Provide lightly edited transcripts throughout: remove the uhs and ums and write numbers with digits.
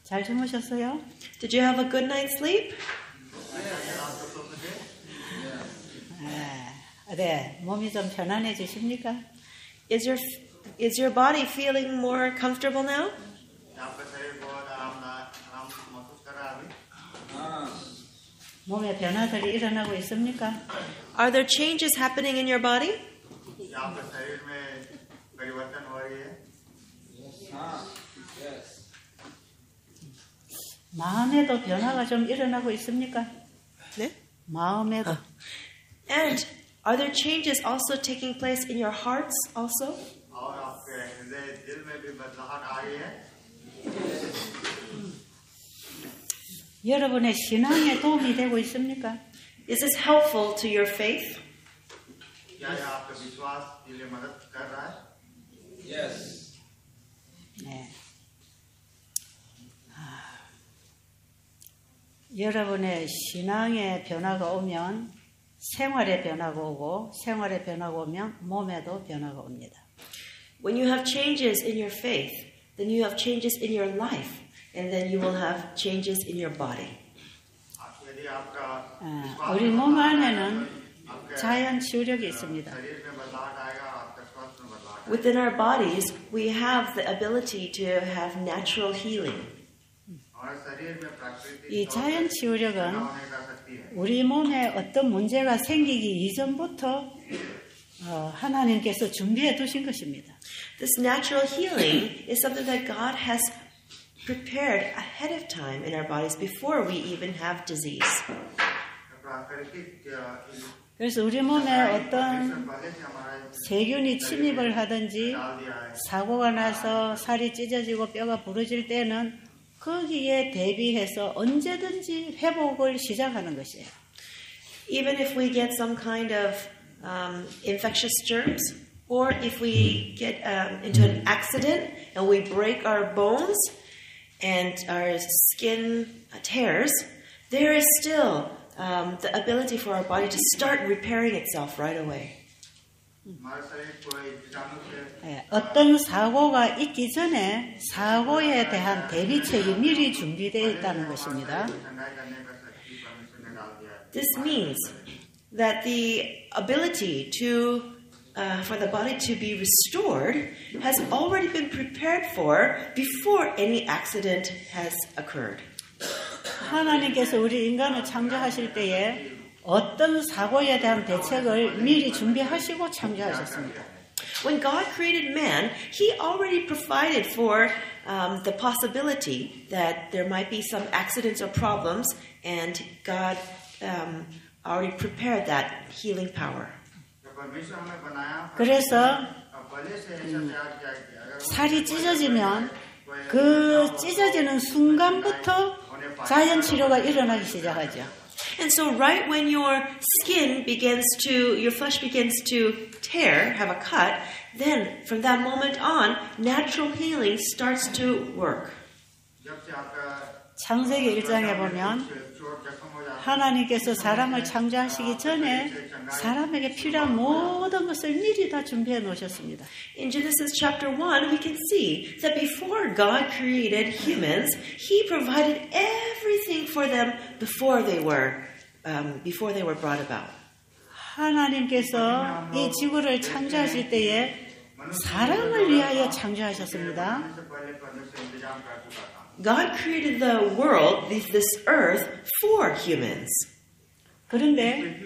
잘 주무셨어요? Did you have a good night's sleep? 네, 몸이 좀 편안해지십니까? Is your body feeling more comfortable now? 몸에 변화들이 일어나고 있습니까? Are there changes happening in your body? 마음에도 변화가 좀 일어나고 있습니까? 네? 마음에도. And are there changes also taking place in your hearts also? 여러분의 신앙에 도움이 되고 있습니까? Is this helpful to your faith? Yes. 네. 여러분의 신앙의 변화가 오면 생활의 변화가 오고 생활의 변화가 오면 몸에도 변화가 옵니다. When you have changes in your faith, then you have changes in your life, and then you will have changes in your body. 우리 몸 안에는 자연 치유력이 있습니다. Within our bodies, we have the ability to have natural healing. 이 자연 치유력은 우리 몸에 어떤 문제가 생기기 이전부터 하나님께서 준비해 두신 것입니다. This natural healing is something that God has prepared ahead of time in our bodies before we even have disease. 그래서 우리 몸에 어떤 세균이 침입을 하든지 사고가 나서 살이 찢어지고 뼈가 부러질 때는 거기에 대비해서 언제든지 회복을 시작하는 것이에요. Even if we get some kind of infectious germs, or if we get into an accident and we break our bones and our skin tears, there is still the ability for our body to start repairing itself right away. 어떤 사고가 있기 전에 사고에 대한 대비책이 미리 준비되어 있다는 것입니다. This means that the ability for the body to be restored has already been prepared for before any accident has occurred. 하나님께서 우리 인간을 창조하실 때에 어떤 사고에 대한 대책을 미리 준비하시고 창조하셨습니다. When God created man, He already provided for the possibility that there might be some accidents or problems, and God already prepared that healing power. 그래서 살이 찢어지면 그 찢어지는 순간부터 자연 치료가 일어나기 시작하죠. And so right when your flesh begins to tear, have a cut, then from that moment on, natural healing starts to work. 창세기 1장에 보면 하나님께서 사람을 창조하시기 전에 사람에게 필요한 모든 것을 미리 다 준비해 놓으셨습니다. In Genesis chapter 1, we can see that before God created humans, He provided everything for them before they were brought about. 하나님께서 이 지구를 창조하실 때에 사람을 위하여 창조하셨습니다. God created the world, this earth, for humans. 그런데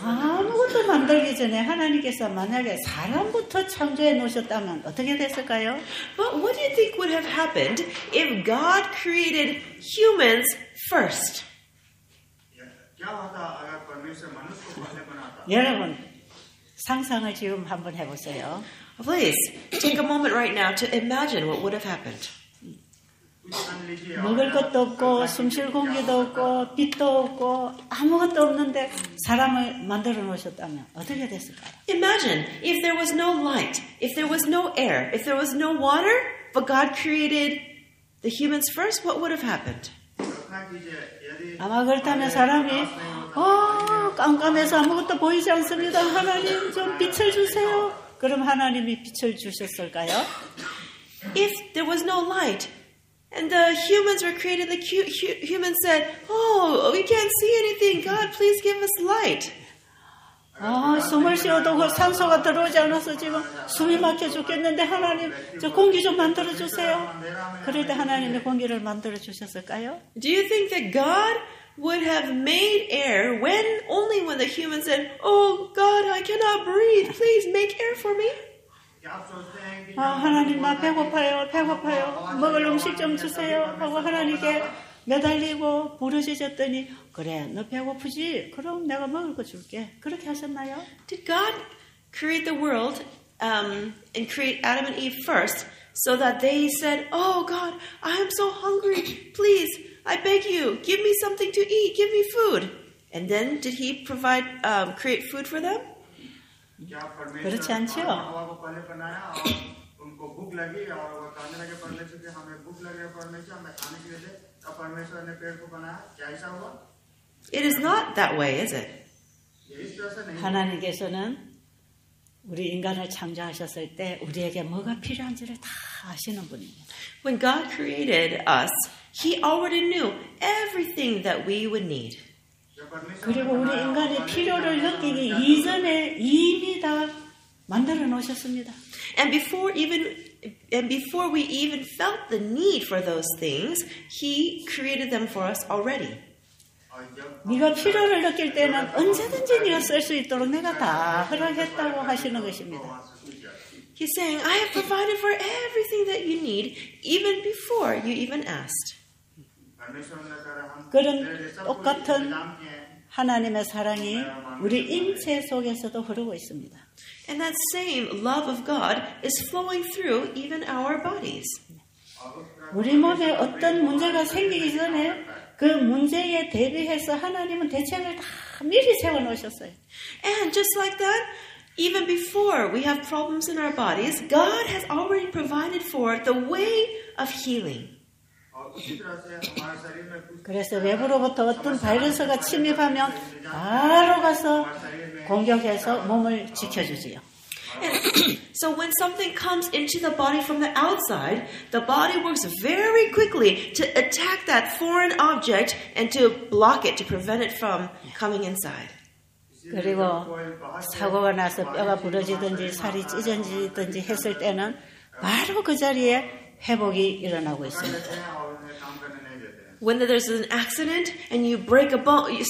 아무것도 만들기 전에 하나님께서 만약에 사람부터 창조해 놓으셨다면 어떻게 됐을까요? But what do you think would have happened if God created humans first? 여러분, 상상을 지금 한번 해보세요. Please, take a moment right now to imagine what would have happened. 먹을 것도 없고 숨쉴 공기도 없고 빛도 없고 아무것도 없는데 사람을 만들어 놓으셨다면 어떻게 됐을까요? Imagine if there was no light, if there was no air, if there was no water, but God created the humans first, what would have happened? 아마 그렇다면 사람이 깜깜해서 아무것도 보이지 않습니다. 하나님 좀 빛을 주세요. 그럼 하나님이 빛을 주셨을까요? If there was no light, And the humans were created, the humans said, oh, we can't see anything. God, please give us light. 숨을 쉬어도 산소가 들어오지 않아서 지금 숨이 막혀 죽겠는데 하나님 저 공기 좀 만들어 주세요. 그럴 때 하나님이 공기를 만들어 주셨을까요? Do you think that God would have made air only when the humans said, oh God, I cannot breathe. Please make air for me? 하나님 나 배고파요. 먹을 음식 좀 주세요. 하고 하나님께 매달리고 부르짖었더니 그래 너 배고프지? 그럼 내가 먹을 거 줄게. 그렇게 하셨나요? Did God create the world and create Adam and Eve first so that they said, oh God, I am so hungry. Please, I beg you, give me something to eat. Give me food. And then did he create food for them? 그렇지 않죠? It is not that way, is it? 하나님께서는 우리 인간을 창조하셨을 때 우리에게 뭐가 필요한지를 다 아시는 분입니다. When God created us, He already knew everything that we would need. 그리고 우리 인간이 필요를 느끼기 이전에 이미 다 만들어 놓으셨습니다. And before we even felt the need for those things, He created them for us already. 네가 필요를 느낄 때는 언제든지 네가 쓸 수 있도록 내가 다 허락했다고 하시는 것입니다. He's saying, I have provided for everything that you need, even before you even asked. 그런 똑같은 하나님의 사랑이 우리 인체 속에서도 흐르고 있습니다. And that same love of God is flowing through even our bodies. 우리 몸에 어떤 문제가 생기기 전에 그 문제에 대비해서 하나님은 대책을 다 미리 세워놓으셨어요. And just like that, even before we have problems in our bodies, God has already provided for the way of healing. 그래서 외부로부터 어떤 바이러스가 침입하면 바로 가서 공격해서 몸을 지켜주지요. So when something comes into the body from the outside, the body works very quickly to attack that foreign object and to block it, to prevent it from coming inside. 그리고 사고가 나서 뼈가 부러지든지 살이 찢어지든지 했을 때는 바로 그 자리에 회복이 일어나고 있습니다. When there's an accident and you break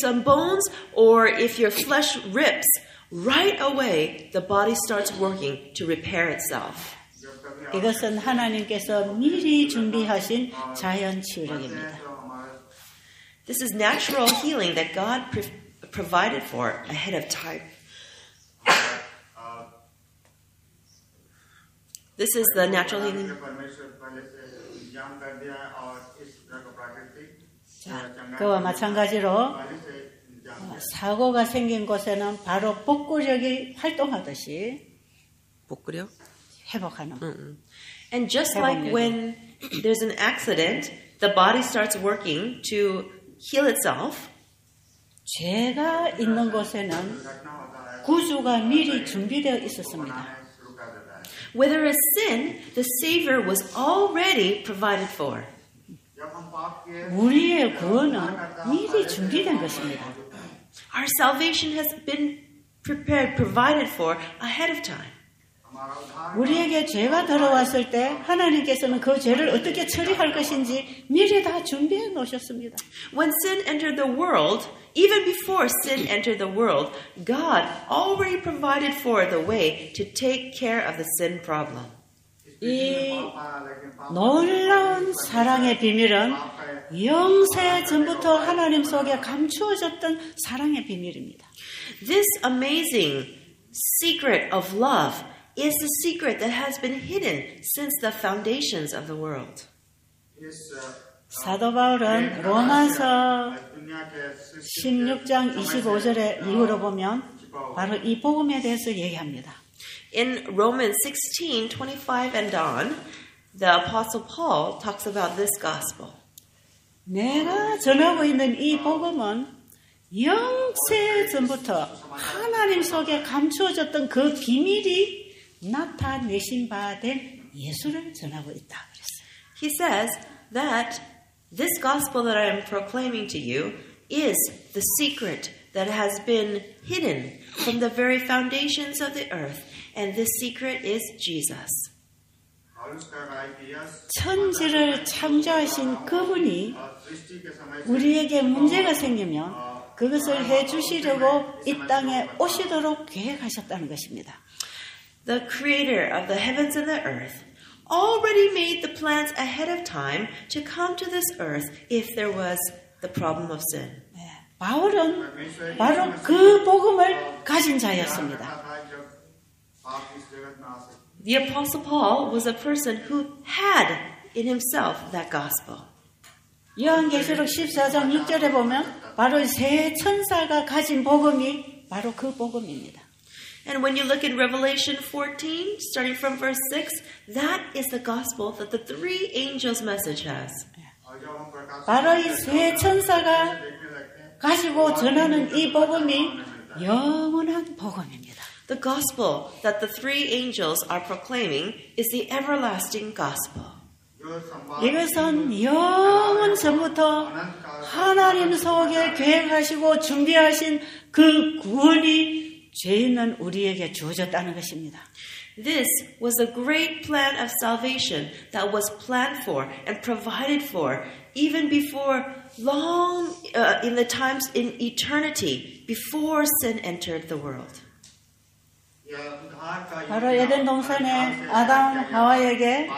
some bones, or if your flesh rips, right away the body starts working to repair itself. 이것은 하나님께서 미리 준비하신 자연 치유력입니다. This is natural healing that God provided for ahead of time. This is the natural healing. 자, 그와 마찬가지로 사고가 생긴 곳에는 바로 복구력이 활동하듯이 복구력? 회복하는. And just like when there's an accident, the body starts working to heal itself. 죄가 있는 곳에는 구주가 미리 준비되어 있었습니다. Where there is sin, the Savior was already provided for. 우리의 구원은 미리 준비된 것입니다. Our salvation has been provided for ahead of time. 우리에게 죄가 들어왔을 때 하나님께서는 그 죄를 어떻게 처리할 것인지 미리 다 준비해 놓으셨습니다. When sin entered the world, even before sin entered the world, God already provided for the way to take care of the sin problem. 이 놀라운 사랑의 비밀은 영세 전부터 하나님 속에 감추어졌던 사랑의 비밀입니다. This amazing secret of love is the secret that has been hidden since the foundations of the world. 사도 바울은 로마서 16장 25절의 이후로 보면 바로 이 복음에 대해서 얘기합니다. In Romans 16:25 and on, the Apostle Paul talks about this gospel. 내가 전하고 있는 이 복음은 영세 전부터 하나님 속에 감추어졌던 그 비밀이 나타내신 바 된 예수를 전하고 있다. 그랬어요. He says, that this gospel that I am proclaiming to you is the secret that has been hidden from the very foundations of the earth. And this secret is Jesus. 천지를 창조하신 그분이 우리에게 문제가 생기면 그것을 해주시려고 이 땅에 오시도록 계획하셨다는 것입니다. The creator of the heavens and the earth already made the plans ahead of time to come to this earth if there was the problem of sin. 바울은 바로 그 복음을 가진 자였습니다. The Apostle Paul was a person who had in himself that gospel. 요한계시록 14장 6절에 보면 바로 세 천사가 가진 복음이 바로 그 복음입니다. And when you look in Revelation 14, starting from verse 6, that is the gospel that the three angels' message has. 바로 이 세 천사가 가지고 전하는 이 복음이 영원한 복음입니다. The gospel that the three angels are proclaiming is the everlasting gospel. 이것은 영원 전부터 하나님 속에 계획하시고 준비하신 그 구원이 죄 있는 우리에게 주어졌다는 것입니다. This was the great plan of salvation that was planned for and provided for even before long in the times in eternity before sin entered the world. 바로 에덴 동산에 아담 하와에게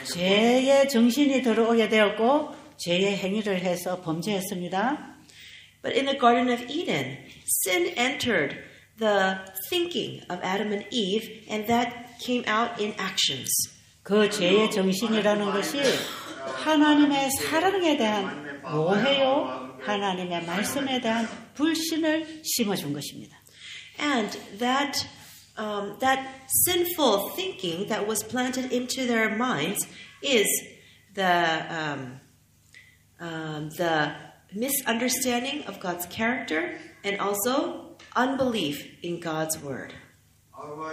죄의 정신이 들어오게 되었고 죄의 행위를 해서 범죄했습니다. But in the Garden of Eden, sin entered the thinking of Adam and Eve, and that came out in actions. 그 죄의 정신이라는 것이 하나님의 사랑에 대한 오해요, 하나님의 말씀에 대한 불신을 심어준 것입니다. And that sinful thinking that was planted into their minds is the misunderstanding of God's character and also unbelief in God's word.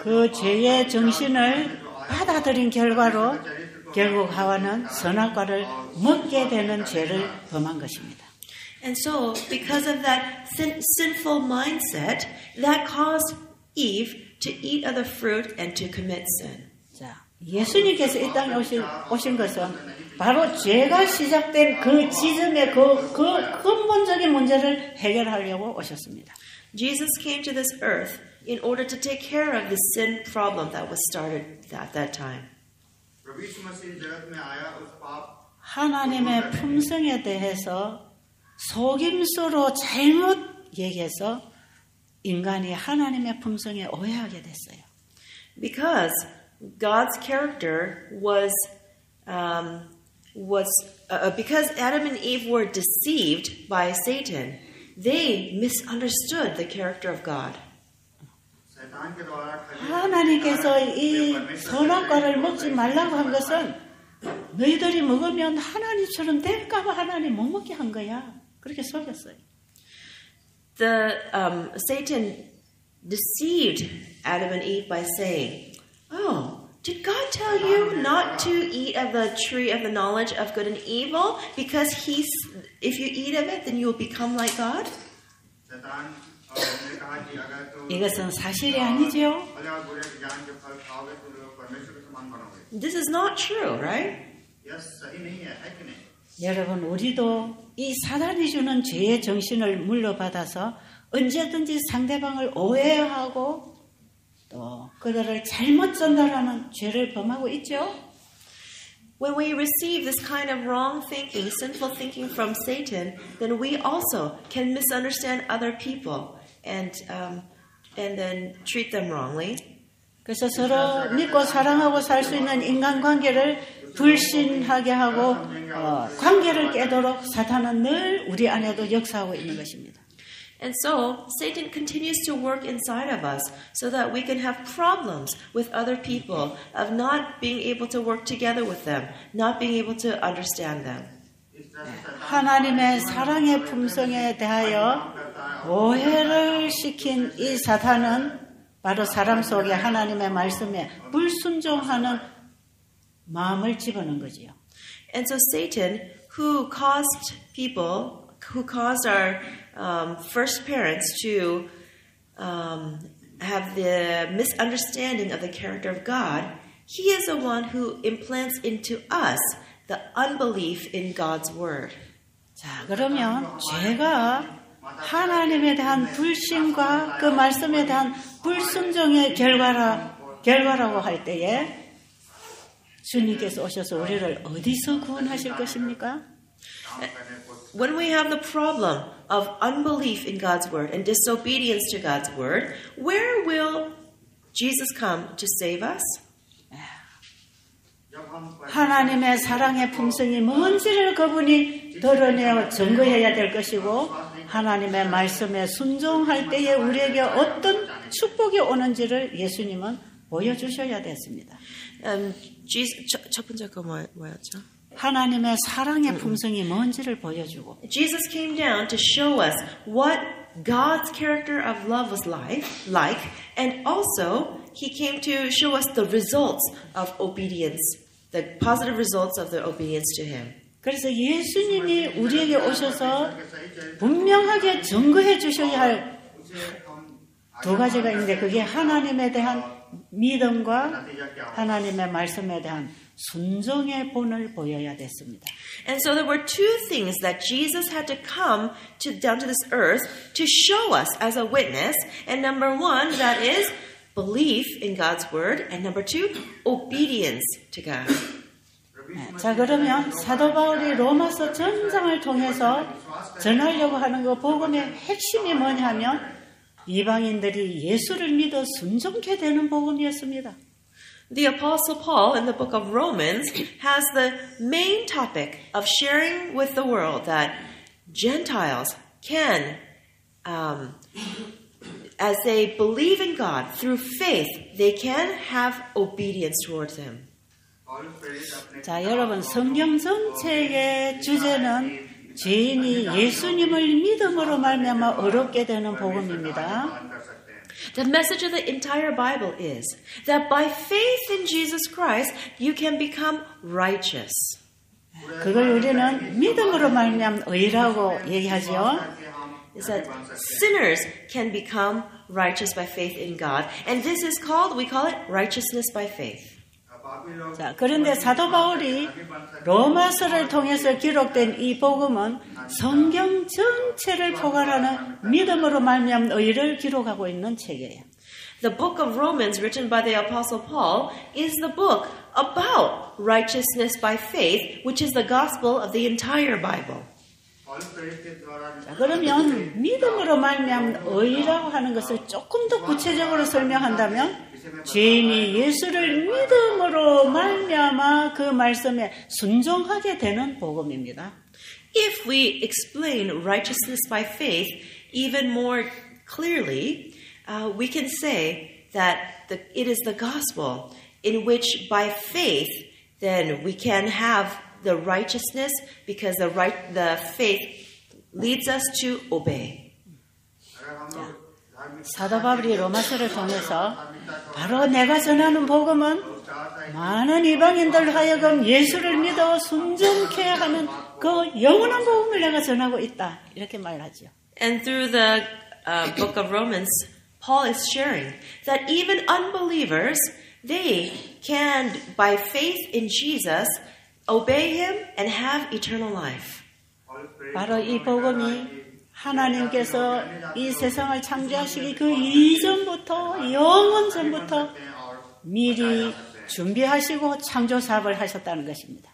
그 죄의 정신을 받아들인 결과로 결국 하와는 선악과를 먹게 되는 죄를 범한 것입니다. And so, because of that sinful mindset, that caused Eve to eat of the fruit and to commit sin. 자, 예수님께서 이 땅에 오신 것은 바로 죄가 시작된 그 지점의 그 근본적인 문제를 해결하려고 오셨습니다. Jesus came to this earth in order to take care of the sin problem that was started at that time. 하나님의 품성에 대해서 속임수로 잘못 얘기해서 인간이 하나님의 품성에 오해하게 됐어요. Because God's character because Adam and Eve were deceived by Satan, they misunderstood the character of God. 하나님께서 이 선악과를 먹지 말라고 한 것은 너희들이 먹으면 하나님처럼 될까봐 하나님 못 먹게 한 거야. 그렇게 속였어요. Satan deceived Adam and Eve by saying, "Oh, did God tell you not to eat of the tree of the knowledge of good and evil? Because if you eat of it, then you will become like God?" 이것은 사실이 아니죠. This is not true, right? 여러분, 우리도 이 사단이 주는 죄의 정신을 물려받아서 언제든지 상대방을 오해하고 또 그들을 잘못 전달하는 죄를 범하고 있죠. When we receive this kind of wrong thinking, sinful thinking from Satan, then we also can misunderstand other people and then treat them wrongly. 그래서 서로 믿고 사랑하고 살 수 있는 인간관계를 불신하게 하고 관계를 깨도록 사탄은 늘 우리 안에도 역사하고 있는 것입니다. And so, Satan continues to work inside of us so that we can have problems with other people, of not being able to work together with them, not being able to understand them. 하나님의 사랑의 품성에 대하여 오해를 시킨 이 사탄은 바로 사람 속에 하나님의 말씀에 불순종하는 마음을 집어넣은 거지요. And so Satan, who caused our first parents to have the misunderstanding of the character of God, he is the one who implants into us the unbelief in God's word. 자, 그러면 죄가 하나님에 대한 불신과 그 말씀에 대한 불순종의 결과라고 할 때에 주님께서 오셔서 우리를 어디서 구원하실 것입니까? When we have the problem of unbelief in God's word and disobedience to God's word, where will Jesus come to save us? 하나님의 사랑의 품성이 뭔지를 그분이 드러내어 증거해야 될 것이고 하나님의 말씀에 순종할 때에 우리에게 어떤 축복이 오는지를 예수님은 보여주셔야 됐습니다. 첫 번째 거 뭐였죠? 하나님의 사랑의 품성이 뭔지를 보여주고 Jesus came down to show us what God's character of love was like, and also He came to show us the results of obedience, the positive results of the obedience to Him. 그래서 예수님이 우리에게 오셔서 분명하게 증거해 주셔야 할 두 가지가 있는데 그게 하나님에 대한 믿음과 하나님의 말씀에 대한 순종의 본을 보여야 됐습니다. And so there were two things that Jesus had to come down to this earth to show us as a witness. And number one, that is belief in God's word. And number two, obedience to God. 자, 그러면 사도 바울이 로마서 전장을 통해서 전하려고 하는 그 복음의 핵심이 뭐냐면 이방인들이 예수를 믿어 순종케 되는 복음이었습니다. The Apostle Paul in the book of Romans has the main topic of sharing with the world that Gentiles can, as they believe in God through faith, they can have obedience towards Him. 자, 여러분 성경 전체의 주제는 죄인이 예수님을 믿음으로 말미암아 어렵게 되는 복음입니다. The message of the entire Bible is that by faith in Jesus Christ, you can become righteous. 그걸 우리는 믿음으로 말미암아 의라고 얘기하죠. Is that sinners can become righteous by faith in God, and this is called, we call it righteousness by faith. 자, 그런데 사도 바울이 로마서를 통해서 기록된 이 복음은 성경 전체를 포괄하는 믿음으로 말미암은 의를 기록하고 있는 책이에요. The book of Romans written by the Apostle Paul is the book about righteousness by faith, which is the gospel of the entire Bible. 자, 그러면 믿음으로 말미암은 의라고 하는 것을 조금 더 구체적으로 설명한다면 죄인이 예수를 믿음으로 말미암아 그 말씀에 순종하게 되는 복음입니다. If we explain righteousness by faith even more clearly, we can say that it is the gospel in which by faith then we can have the righteousness because the faith leads us to obey. 사도 바울이 로마서를 통해서 바로 내가 전하는 복음은 많은 이방인들 하여금 예수를 믿어 순종케 하는 그 영원한 복음을 내가 전하고 있다. 이렇게 말하죠. And through the book of Romans, Paul is sharing that even unbelievers, they can, by faith in Jesus, obey Him and have eternal life. 바로 이 복음이 하나님께서 이 세상을 창조하시기 그 이전부터 영원 전부터 미리 준비하시고 창조 사업을 하셨다는 것입니다.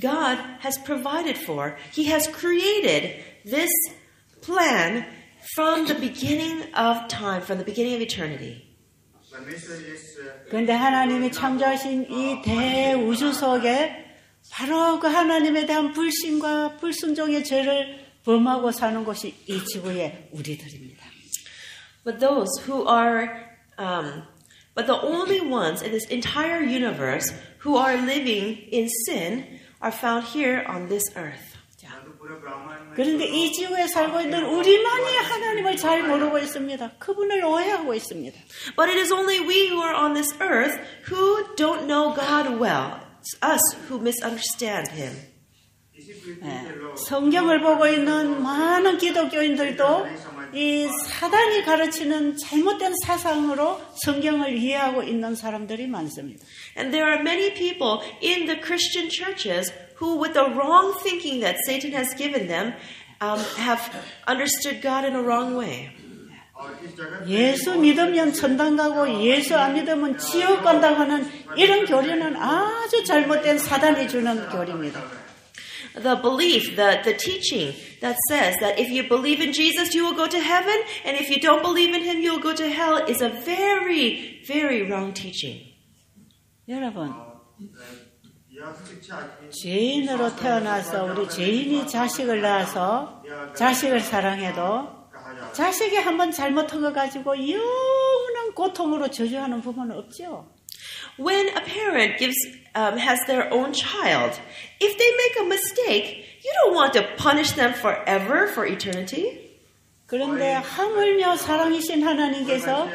God has provided for, He has created this plan from the beginning of time, from the beginning of eternity. 그런데 하나님이 창조하신 이 대우주 속에 바로 그 하나님에 대한 불신과 불순종의 죄를 범하고 사는 곳이 이 지구의 우리들입니다. But those who are, but the only ones in this entire universe who are living in sin are found here on this earth. 그런데 이 지구에 살고 있는 우리만이 하나님을 잘 모르고 있습니다. 그분을 오해하고 있습니다. But it is only we who are on this earth who don't know God well. us who misunderstand him. 성경을 보고 있는 많은 기독교인들도 이 사단이 가르치는 잘못된 사상으로 성경을 이해하고 있는 사람들이 많습니다. And there are many people in the Christian churches who, with the wrong thinking that Satan has given them, have understood God in a wrong way. 예수 믿으면 천당 가고 예수 안 믿으면 지옥 간다고 하는 이런 교리는 아주 잘못된 사단이 주는 교리입니다. The belief, the teaching that says that if you believe in Jesus, you will go to heaven, and if you don't believe in him, you will go to hell, is a very, very wrong teaching. 여러분, 죄인으로 태어나서 우리 죄인이 자식을 낳아서 자식을 사랑해도 자식이 한번 잘못한 거 가지고 영원한 고통으로 저주하는 부모는 없죠. When a parent has their own child, if they make a mistake, you don't want to punish them forever, for eternity. 그런데 하물며 사랑이신 하나님께서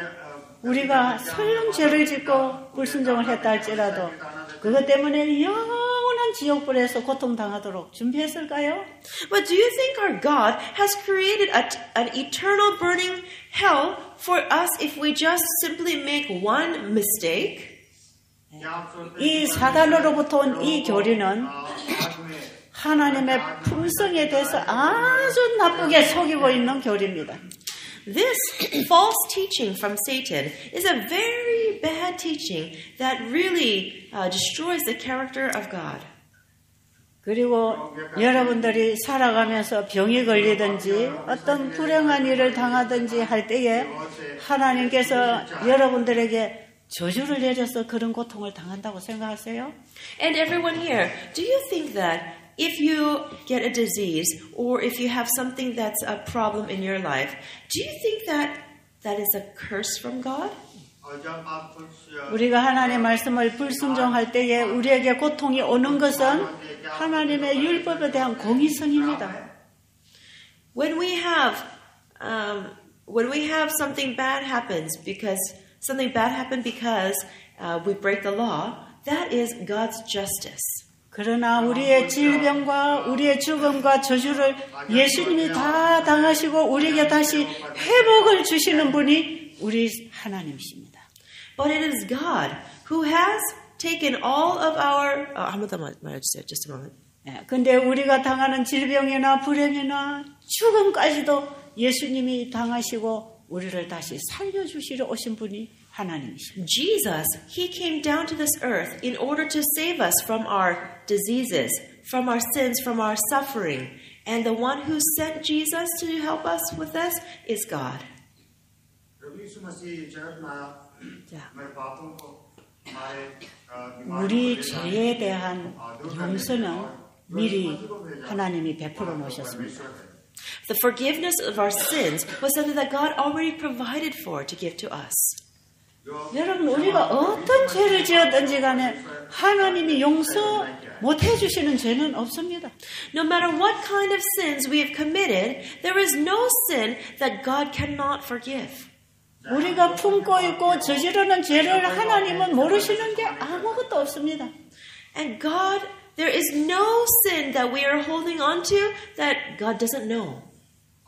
우리가 설령 죄를 짓고 불순종을 했다 할지라도 그것 때문에 영원한 지옥불에서 고통당하도록 준비했을까요? But do you think our God has created an eternal burning hell for us if we just simply make one mistake? 이 사단으로부터 온 이 교리는 하나님의 품성에 대해서 아주 나쁘게 속이고 있는 교리입니다. This false teaching from Satan is a very bad teaching that really destroys the character of God. 그리고 여러분들이 살아가면서 병이 걸리든지 어떤 불행한 일을 당하든지 할 때에 하나님께서 여러분들에게 저주를 내려서 그런 고통을 당한다고 생각하세요? And everyone here, do you think that if you get a disease or if you have something that's a problem in your life, do you think that that is a curse from God? 우리가 하나님의 말씀을 불순종할 때에 우리에게 고통이 오는 것은 하나님의 율법에 대한 공의성입니다. When we have something bad happens because we break the law, that is God's justice. 그러나 우리의 질병과 우리의 죽음과 저주를 예수님이 다 당하시고 우리에게 다시 회복을 주시는 분이 우리 하나님이십니다. But it is God who has taken all of our... just a moment. 근데 우리가 당하는 질병이나 불행이나 죽음까지도 예수님이 당하시고 우리를 다시 살려주시러 오신 분이 하나님이십니다. Jesus, He came down to this earth in order to save us from our diseases, from our sins, from our suffering. And the one who sent Jesus to help us with this is God. 우리 죄에 대한 용서는 미리 하나님이 베풀어 놓으셨습니다. The forgiveness of our sins was something that God already provided for to give to us. 여러분, 우리가 어떤 죄를 지었든지 간에 하나님이 용서 못 해주시는 죄는 없습니다. No matter what kind of sins we have committed, there is no sin that God cannot forgive. 우리가 품고 있고 저지르는 죄를 하나님은 모르시는 게 아무것도 없습니다. And God, there is no sin that we are holding on to that God doesn't know.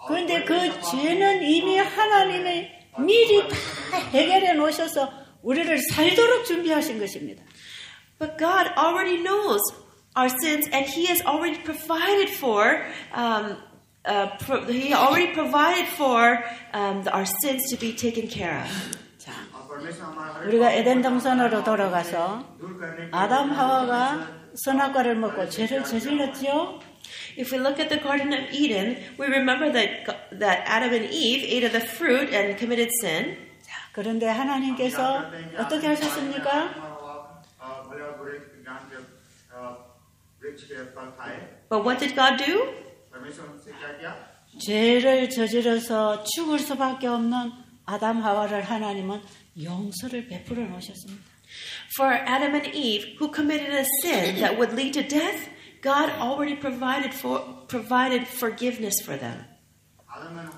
그런데 그 죄는 이미 하나님이 미리 다 해결해 놓으셔서 우리를 살도록 준비하신 것입니다. But God already knows our sins, and He has already provided for our sins to be taken care of. 자, 우리가 에덴 동산으로 돌아가서 아담 하와가 선악과를 먹고 죄를 저질렀지요. If we look at the Garden of Eden, we remember that Adam and Eve ate of the fruit and committed sin. 자, 그런데 하나님께서 어떻게 하셨습니까? But what did God do? 죄를 저질러서 죽을 수밖에 없는 아담 하와를 하나님은 용서를 베풀어 놓으셨습니다. For Adam and Eve, who committed a sin that would lead to death, God already provided forgiveness for them.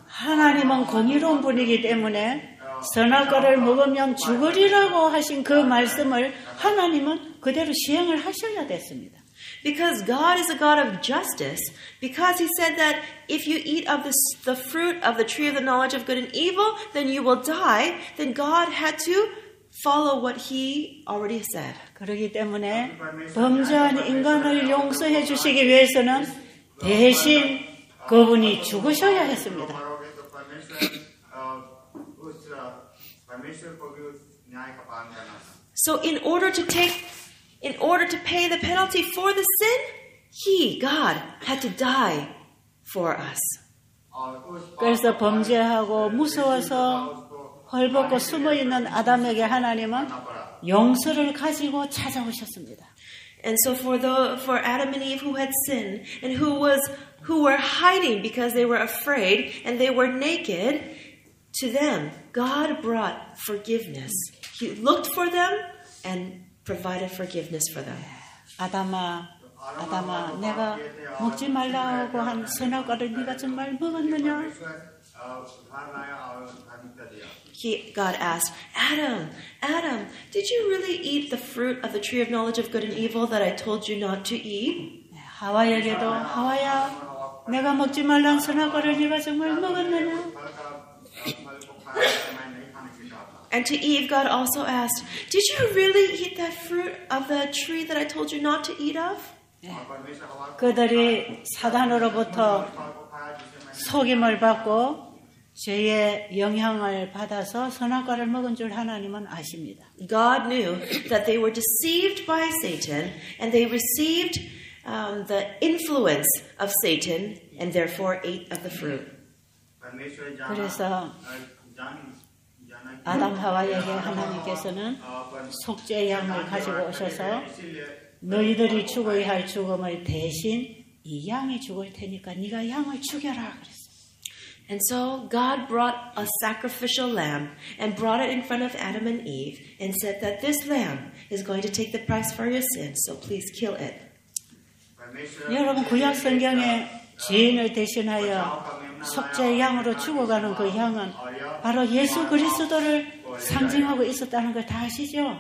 하나님은 공의로운 분이기 때문에 선악과를 먹으면 죽으리라고 하신 그 말씀을 하나님은 그대로 시행을 하셔야 됐습니다. Because God is a God of justice, because He said that if you eat of the fruit of the tree of the knowledge of good and evil, then you will die, then God had to follow what He already said. 그렇기 때문에 범죄한 인간을 용서해 주시기 위해서는 대신 그분이 죽으셔야 했습니다. So in order to pay the penalty for the sin, God, had to die for us. 그래서 범죄하고 무서워서 헐벗고 숨어있는 아담에게 하나님은 용서를 가지고 찾아오셨습니다. And so for Adam and Eve who had sinned and who were hiding because they were afraid and they were naked, to them God brought forgiveness. He looked for them and provided forgiveness for them. 아담아, 내가 먹지 말라고 한 선악과를 네가 정말 먹었느냐? God asked, Adam, did you really eat the fruit of the tree of knowledge of good and evil that I told you not to eat? 하와에게도 하와야, 내가 먹지 말란 선악과를 네가 정말 먹었느냐? And to Eve, God also asked, did you really eat that fruit of the tree that I told you not to eat of? 그들이 사단으로부터 속임을 받고 죄의 영향을 받아서 선악과를 먹은 줄 하나님은 아십니다. God knew that they were deceived by Satan and they received the influence of Satan and therefore ate of the fruit. 그래서 아담 하와에게 하나님께서는 속죄의 양을 가지고 오셔서 너희들이 죽어야 할 죽음을 대신 이 양이 죽을 테니까 네가 양을 죽여라 그랬어요. And so God brought a sacrificial lamb and brought it in front of Adam and Eve and said that this lamb is going to take the price for your sins, so please kill it. 여러분 구약 성경에 죄인을 대신하여 속죄의 양으로 죽어가는 그 양은 바로 예수 그리스도를 상징하고 있었다는 걸 다 아시죠?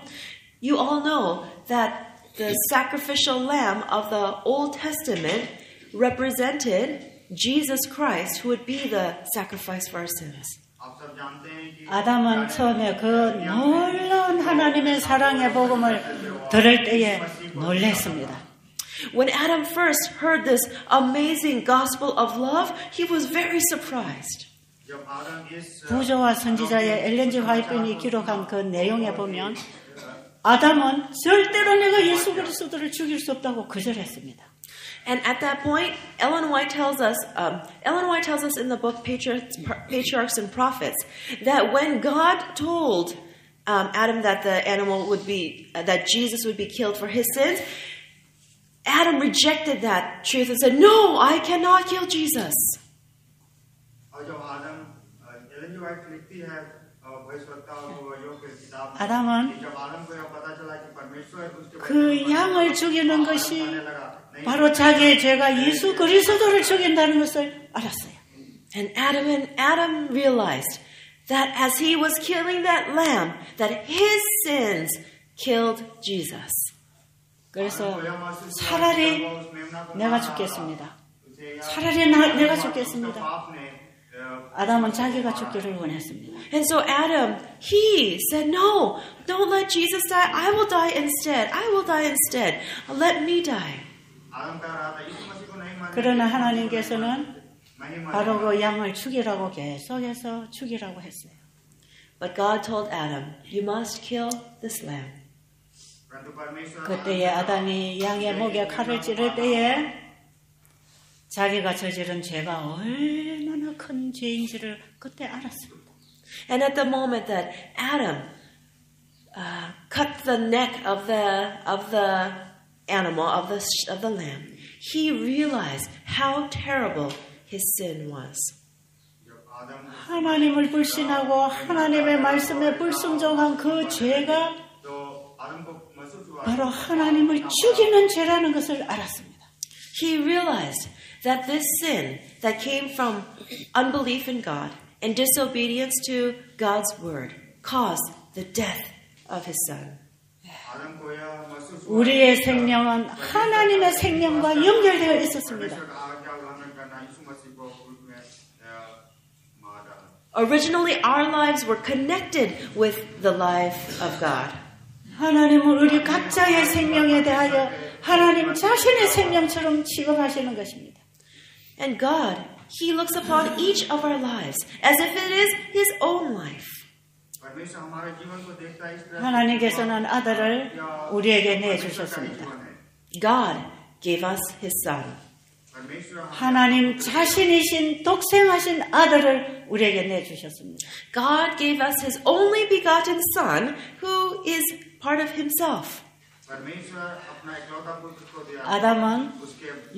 You all know that the sacrificial lamb of the Old Testament represented Jesus Christ, who would be the sacrifice for our sins. 아담은 처음에 그 놀라운 하나님의 사랑의 복음을 들을 때에 놀랐습니다. When Adam first heard this amazing gospel of love, he was very surprised. 구조와 선지자의 엘렌 G. 화이트가 기록한 그 내용에 보면 아담은 절대로 내가 예수 그리스도를 죽일 수 없다고 거절했습니다. And at that point, Ellen White tells us in the book Patriarchs and Prophets that when God told Adam that that Jesus would be killed for his sins, Adam rejected that truth and said, "No, I cannot kill Jesus." 아담은 그 양을 죽이는 것이 바로 자기의 죄가 예수 그리스도를 죽인다는 것을 알았어요. And Adam realized that as he was killing that lamb, that his sins killed Jesus. 그래서 차라리 내가 죽겠습니다. 차라리 내가 죽겠습니다. 아담은 자기가 죽기를 원했습니다. And so Adam, he said, "No, don't let Jesus die. I will die instead. I will die instead. Let me die." 그러나 하나님께서는 바로 그 양을 죽이라고 계속해서 죽이라고 했어요. But God told Adam, "You must kill this lamb." 그때에 아담이 양의 목에 칼을 찌를 때에 자기가 저지른 죄가 얼마나 큰 죄인지를 그때 알았습니다. And at the moment that Adam cut the neck of the animal of the lamb, he realized how terrible his sin was. 하나님을 불신하고 하나님의 말씀에 불순종한 그 죄가 바로 하나님을 죽이는 죄라는 것을 알았습니다. He realized that this sin that came from unbelief in God and disobedience to God's word caused the death of his son. 우리의 생명은 하나님의 생명과 연결되어 있었습니다. Originally, our lives were connected with the life of God. 하나님은 우리 각자의 생명에 대하여 하나님 자신의 생명처럼 취급하시는 것입니다. And God, He looks upon each of our lives as if it is His own life. 하나님께서는 아들을 우리에게 내주셨습니다. God gave us His Son. 하나님 자신이신 독생하신 아들을 우리에게 내주셨습니다. God gave us His only begotten Son, who is part of Himself. 아담은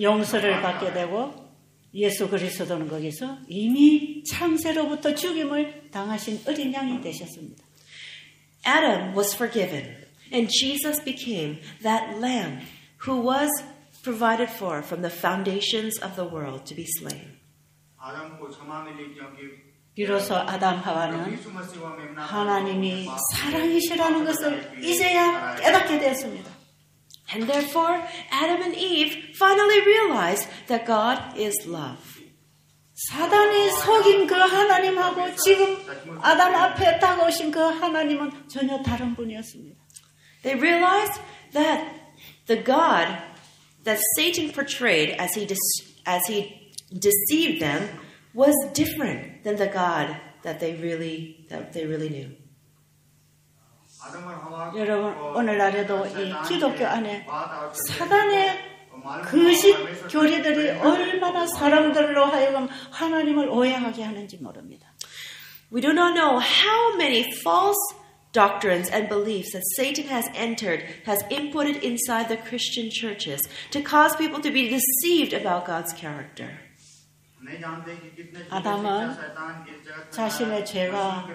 용서를 받게 되고 예수 그리스도는 거기서 이미 창세로부터 죽임을 당하신 어린 양이 되셨습니다. Adam was forgiven, and Jesus became that lamb who was provided for from the foundations of the world to be slain. 비로소 아담 하와는 하나님이 사랑이시라는 것을 이제야 깨닫게 되었습니다. And therefore, Adam and Eve finally realized that God is love. 사단이 속인 그 하나님하고 지금 아담 앞에 다가오신 그 하나님은 전혀 다른 분이었습니다. They realized that the God that Satan portrayed as he deceived them was different than the God that they really knew. 여러분 오늘날에도 이 기독교 안에 사단의 거짓 교리들이 얼마나 사람들로 하여금 하나님을 오해하게 하는지 모릅니다. We do not know how many false doctrines and beliefs that Satan has inputted inside the Christian churches to cause people to be deceived about God's character. 아담은 자신의 죄가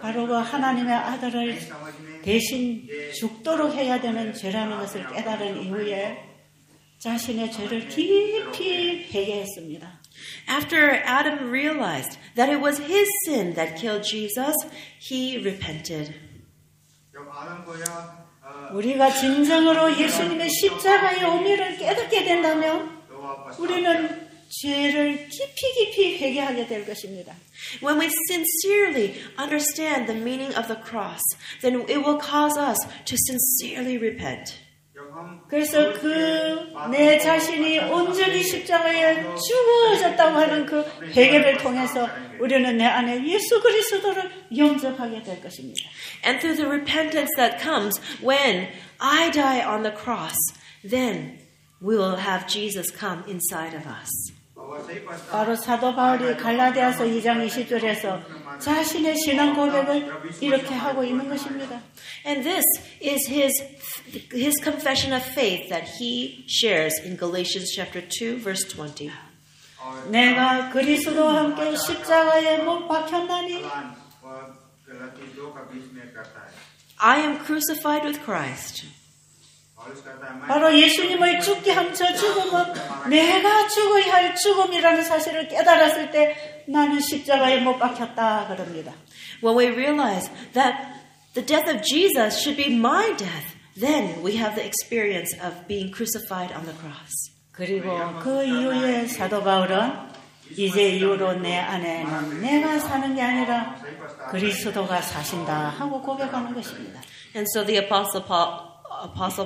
바로 그 하나님의 아들을 대신 죽도록 해야 되는 죄라는 것을 깨달은 이후에 자신의 죄를 깊이 회개했습니다. After Adam realized that it was his sin that killed Jesus, he repented. 우리가 진정으로 예수님의 십자가의 의미를 깨닫게 된다면 우리는 죄를 깊이 회개하게 될 것입니다. When we sincerely understand the meaning of the cross, then it will cause us to sincerely repent. 그래서 내 자신이 온전히 십자가에 죽어졌다고 하는 그 회개를 통해서 우리는 내 안에 예수 그리스도를 영접하게 될 것입니다. And through the repentance that comes when I die on the cross, then we will have Jesus come inside of us. 바로 사도 바울이 갈라디아서 2장 20절에서 자신의 신앙 고백을 이렇게 하고 있는 것입니다. And this is his confession of faith that he shares in Galatians chapter 2 verse 20. 내가 그리스도와 함께 십자가에 못 박혔나니 I am crucified with Christ. 바로 예수님을 죽게 한 저 죽음은 내가 죽어야 할 죽음이라는 사실을 깨달았을 때 나는 십자가에 못 박혔다 그럽니다. When we realize that the death of Jesus should be my death, then we have the experience of being crucified on the cross. 그리고 그 이후에 사도 바울은 이제 이후로 내 안에는 내가 사는 게 아니라 그리스도가 사신다 하고 고백하는 것입니다. And so the Apostle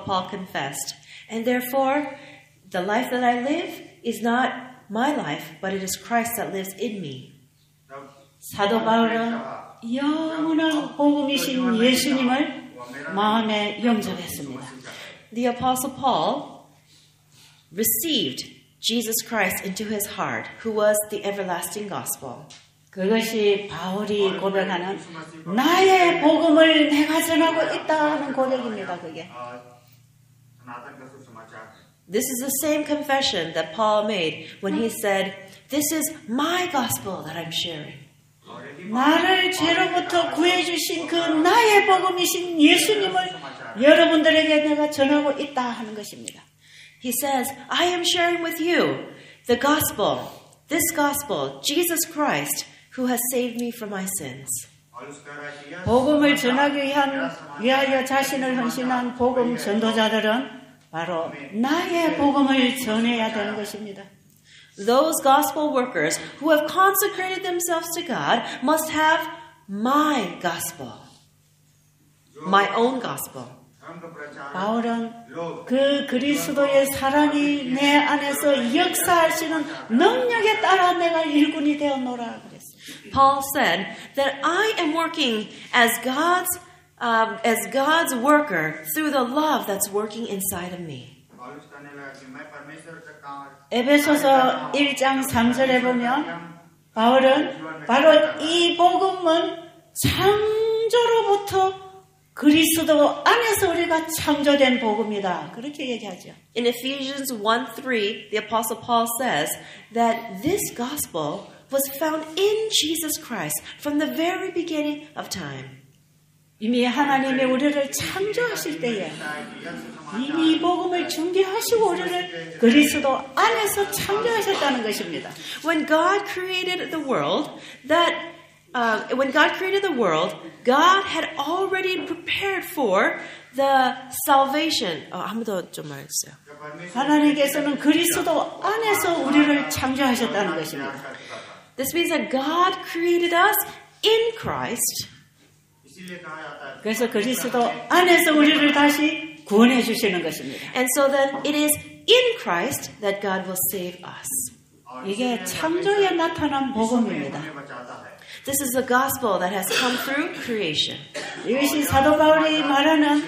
Paul confessed, and therefore the life that I live is not my life, but it is Christ that lives in me. 사도 바울은 영원한 복음이신 예수님을 마음에 영접했습니다. The Apostle Paul received Jesus Christ into his heart, who was the everlasting gospel. 그것이 바울이 고백하는 나의 복음을 내가 전하고 있다는 고백입니다. 그게. This is the same confession that Paul made when he said, "This is my gospel that I'm sharing." 나를 죄로부터 구해주신 그 나의 복음이신 예수님을 여러분들에게 내가 전하고 있다 하는 것입니다. He says, "I am sharing with you the gospel, this gospel, Jesus Christ, who has saved me from my sins." 복음을 전하기 위하여 자신을 헌신한 복음 전도자들은 바로 나의 복음을 전해야 되는 것입니다. Those gospel workers who have consecrated themselves to God must have my gospel, my own gospel. 바울은 그 그리스도의 사랑이 내 안에서 역사할 수 있는 능력에 따라 내가 일꾼이 되었노라 그랬어요. Paul said that I am working as God's worker through the love that's working inside of me. 에베소서 1장 3절에 보면 바울은 바로 이 복음은 창조로부터 그리스도 안에서 우리가 창조된 복음이다. 그렇게 얘기하죠. In Ephesians 1:3, the Apostle Paul says that this gospel was found in Jesus Christ from the very beginning of time. 이미 하나님이 우리를 창조하실 때에 이미 이 복음을 준비하시고 우리를 그리스도 안에서 창조하셨다는 것입니다. When God created the world, God had already prepared for the salvation. 아무도 좀 말했어요. 하나님께서는 그리스도 안에서 우리를 창조하셨다는 것입니다. This means that God created us in Christ. 그래서 그리스도 안에서 우리를 다시 구원해 주시는 것입니다. And so then it is in Christ that God will save us. 이게 창조에 나타난 복음입니다. This is the gospel that has come through creation. 이것이 사도 바울이 말하는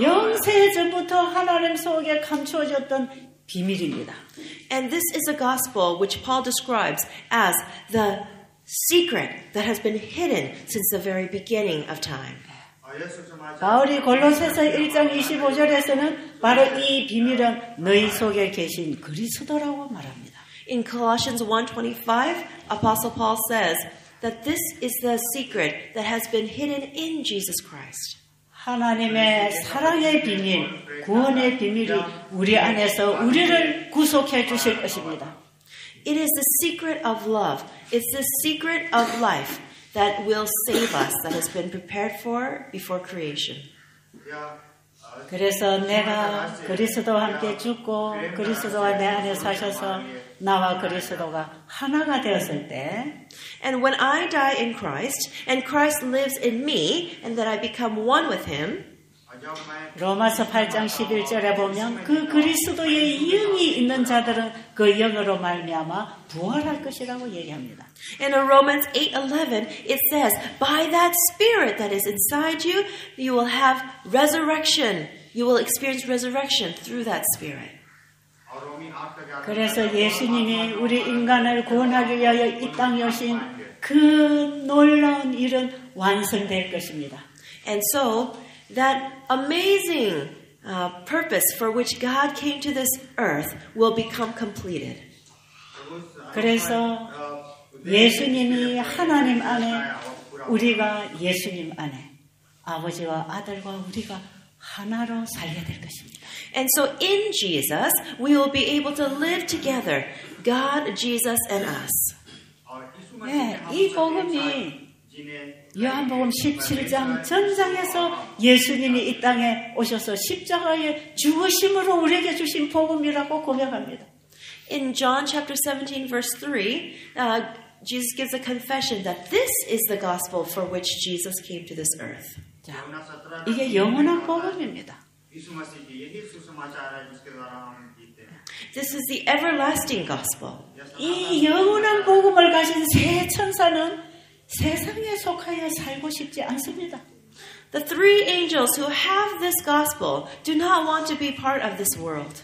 영세 전부터 하나님 속에 감추어졌던 비밀입니다. And this is a gospel which Paul describes as the secret that has been hidden since the very beginning of time. 바울이 골로새서 1장 25절에서는 바로 이 비밀은 너희 속에 계신 그리스도라고 말합니다. In Colossians 1:25, Apostle Paul says that this is the secret that has been hidden in Jesus Christ. 하나님의 사랑의 비밀, 구원의 비밀이 우리 안에서 우리를 구속해 주실 것입니다. It is the secret of love. It's the secret of life that will save us, that has been prepared for before creation. 그래서 내가 그리스도와 함께 죽고 그리스도가 내 안에 사셔서 나와 그리스도가 하나가 되었을 때 And when I die in Christ and Christ lives in me and that I become one with him, 로마서 8장 11절에 보면 그 그리스도의 영이 있는 자들은 그 영으로 말미암아 부활할 것이라고 얘기합니다. And in Romans 8:11 it says, by that spirit that is inside you, you will have resurrection. You will experience resurrection through that spirit. 그래서 예수님이 우리 인간을 구원하기 위하여 이 땅에 오신 그 놀라운 일은 완성될 것입니다. And so that amazing purpose for which God came to this earth will become completed. 그래서 예수님이 하나님 안에 우리가 예수님 안에 아버지와 아들과 우리가 하나로 살게 될 것입니다. And so in Jesus we will be able to live together, God, Jesus, and us. 네, 이 복음이 요한복음 17장 전장에서 예수님이 이 땅에 오셔서 십자가에 죽으심으로 우리에게 주신 복음이라고 고백합니다. In John chapter 17 verse 3, Jesus gives a confession that this is the gospel for which Jesus came to this earth. 자, 이게 영원한 복음입니다. This is the everlasting gospel. 이 영원한 복음을 가진 새 천사는 세상에 속하여 살고 싶지 않습니다. The three angels who have this gospel do not want to be part of this world.